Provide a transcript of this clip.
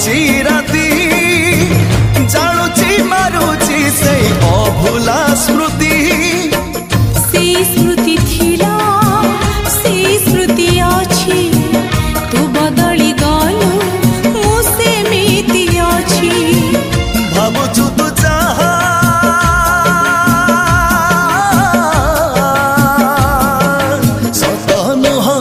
जाऊची राती जाणुची मारुची से अभुला स्मृति से स्मृति थिला से स्मृति